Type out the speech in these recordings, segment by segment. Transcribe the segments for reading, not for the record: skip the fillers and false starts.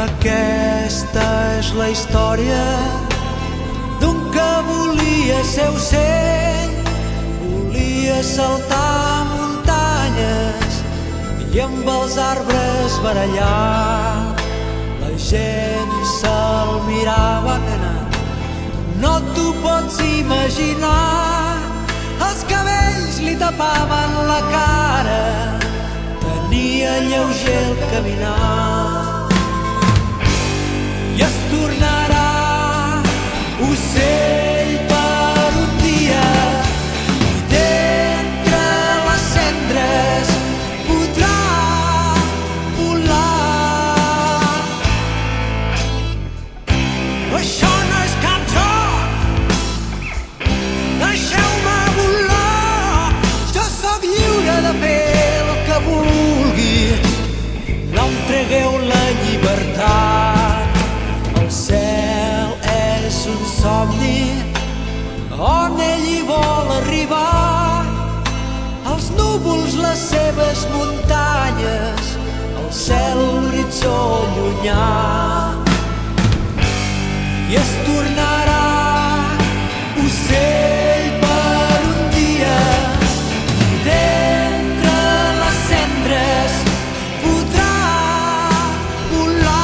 Aquesta és la història d'un que volia ser ocell, volia saltar muntanyes i amb els arbres barallar. La gent se'l mirava canant, no t'ho pots imaginar. Els cabells li tapaven la cara, tenia lleuger el caminar. I es tornarà ocell per un dia i d'entre les cendres podrà volar. Això no és cap joc, deixeu-me volar. Jo sóc lliure de fer el que vulgui, no em tregueu la llibertat. El cel és un somni on ell hi vol arribar. Els núvols, les seves muntanyes, el cel, l'horitzó llunyà. I es tornarà ocell per un dia i d'entre les cendres podrà volar.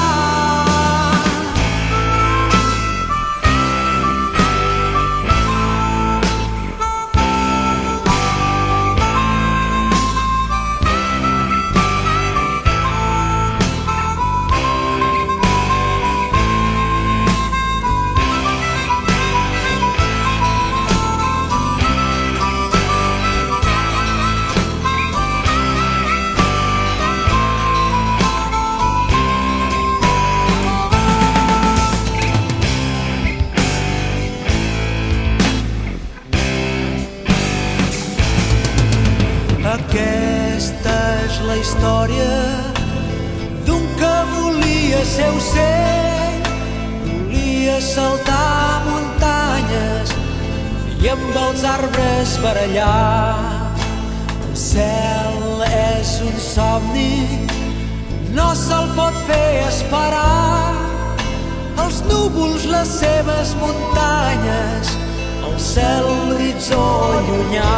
Aquesta és la història d'un que volia ser ocell, volia saltar muntanyes i amb els arbres barallar. El cel és un somni, no se'l pot fer esperar. Els núvols, les seves muntanyes, el cel, l'horitzó llunyà.